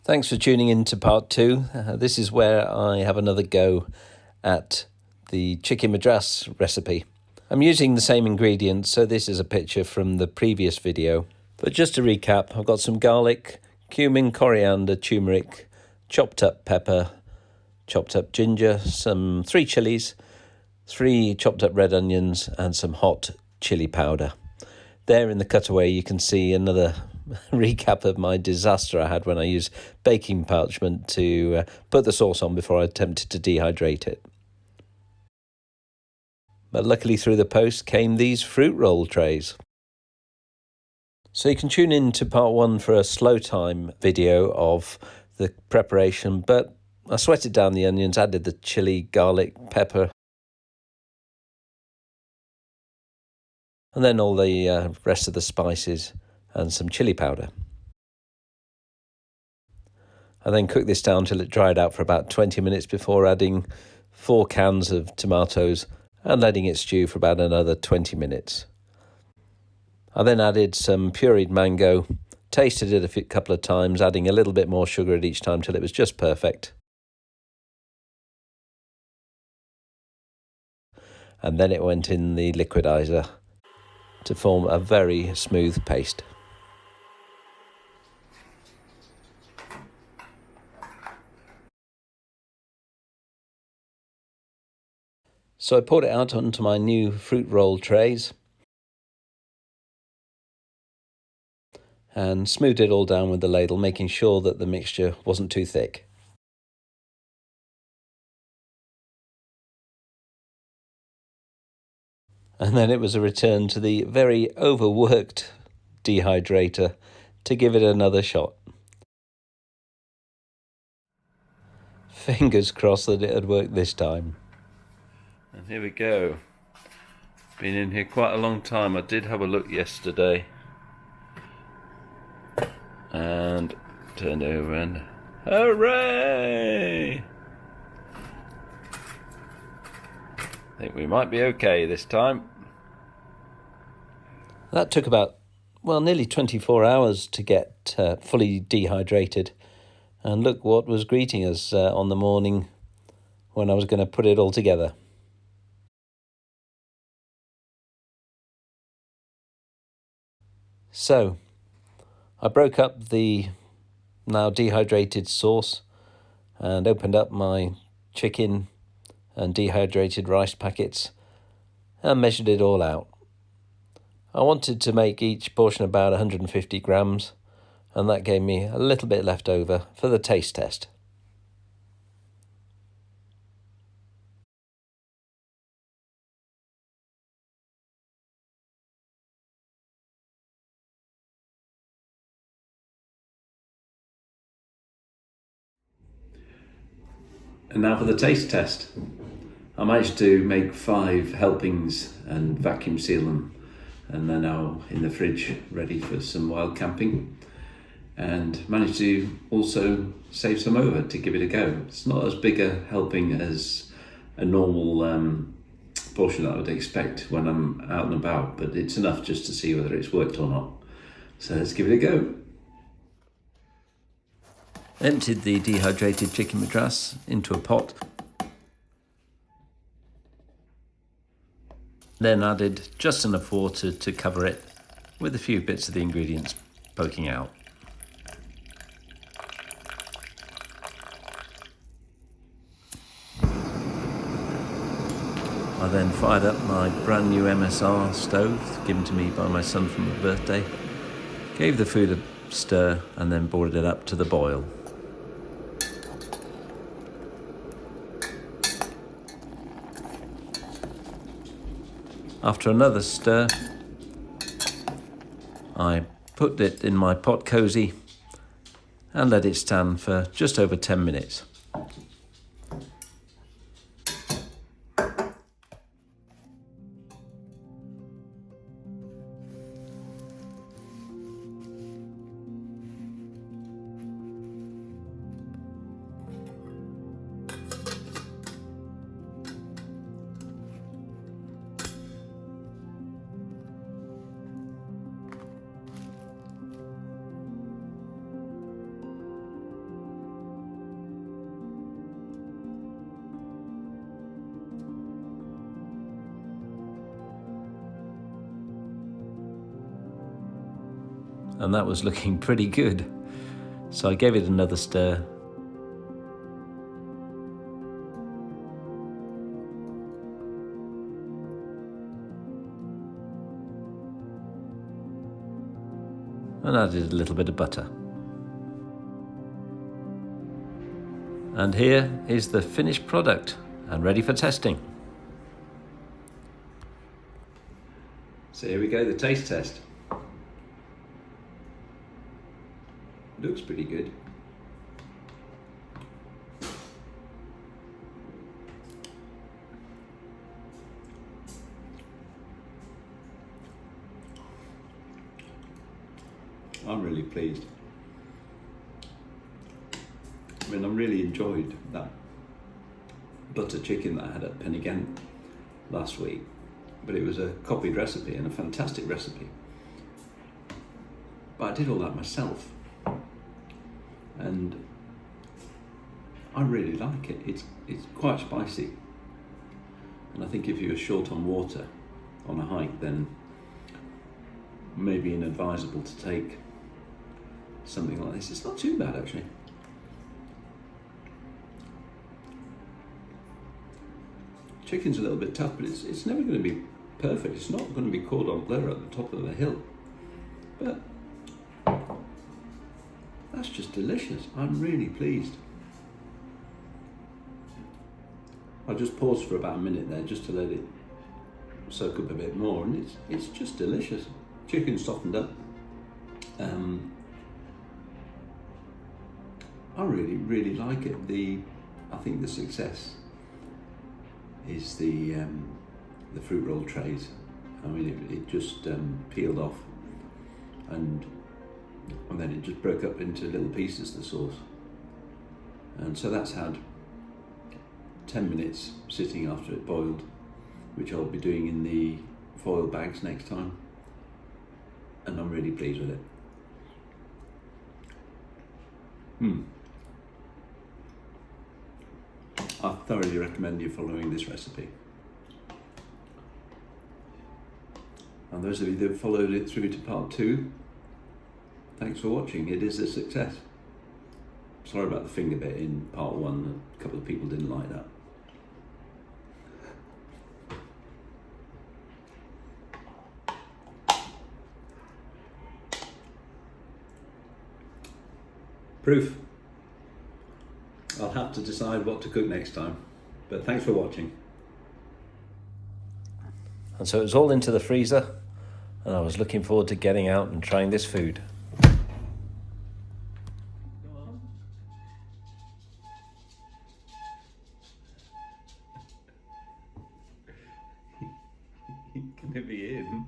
Thanks for tuning in to part 2. This is where I have another go at the chicken madras recipe. I'm using the same ingredients, so this is a picture from the previous video. But just to recap, I've got some garlic, cumin, coriander, turmeric, chopped up pepper, chopped up ginger, some 3 chilies, 3 chopped up red onions, and some hot chili powder. There in the cutaway you can see another recap of my disaster I had when I used baking parchment to put the sauce on before I attempted to dehydrate it. But luckily through the post came these fruit roll trays. So you can tune in to part 1 for a slow time video of the preparation, but I sweated down the onions, added the chili, garlic, pepper, and then all the rest of the spices and some chili powder. I then cooked this down till it dried out for about 20 minutes before adding 4 cans of tomatoes and letting it stew for about another 20 minutes. I then added some pureed mango, tasted it a couple of times, adding a little bit more sugar at each time till it was just perfect. And then it went in the liquidizer to form a very smooth paste. So I poured it out onto my new fruit roll trays and smoothed it all down with the ladle, making sure that the mixture wasn't too thick. And then it was a return to the very overworked dehydrator to give it another shot. Fingers crossed that it had worked this time. And here we go. Been in here quite a long time. I did have a look yesterday and turned over and hooray! I think we might be okay this time. That took about, nearly 24 hours to get fully dehydrated. And look what was greeting us on the morning when I was going to put it all together. So, I broke up the now dehydrated sauce and opened up my chicken and dehydrated rice packets and measured it all out. I wanted to make each portion about 150 grams, and that gave me a little bit left over for the taste test. And now for the taste test. I managed to make 5 helpings and vacuum seal them, and they're now in the fridge ready for some wild camping, and managed to also save some over to give it a go. It's not as big a helping as a normal portion that I would expect when I'm out and about, but it's enough just to see whether it's worked or not. So let's give it a go. Emptied the dehydrated chicken madras into a pot. Then added just enough water to cover it, with a few bits of the ingredients poking out. I then fired up my brand new MSR stove, given to me by my son for my birthday, gave the food a stir and then boiled it up to the boil. After another stir, I put it in my pot cosy and let it stand for just over 10 minutes. and that was looking pretty good. So I gave it another stir. And added a little bit of butter. And here is the finished product and ready for testing. So here we go, the taste test. Looks pretty good. I'm really pleased. I mean, I really enjoyed that butter chicken that I had at Pennygan last week, but it was a copied recipe and a fantastic recipe. But I did all that myself, and I really like it. It's quite spicy, and I think if you're short on water on a hike, then maybe inadvisable to take something like this. It's not too bad actually. Chicken's a little bit tough, but it's never going to be perfect. It's not going to be cordon bleu at the top of the hill, but that's just delicious. I'm really pleased. I'll just pause for about a minute there just to let it soak up a bit more, and it's just delicious. Chicken softened up. I really like it. I think the success is the fruit roll trays. I mean, it just peeled off, and then it just broke up into little pieces, the sauce. And so that's had 10 minutes sitting after it boiled, which I'll be doing in the foil bags next time. And I'm really pleased with it. I thoroughly recommend you following this recipe. And those of you that followed it through to part 2, thanks for watching. It is a success. Sorry about the finger bit in part 1. A couple of people didn't like that. Proof. I'll have to decide what to cook next time, but thanks for watching. And so it was all into the freezer, and I was looking forward to getting out and trying this food. Go on. Can it be in?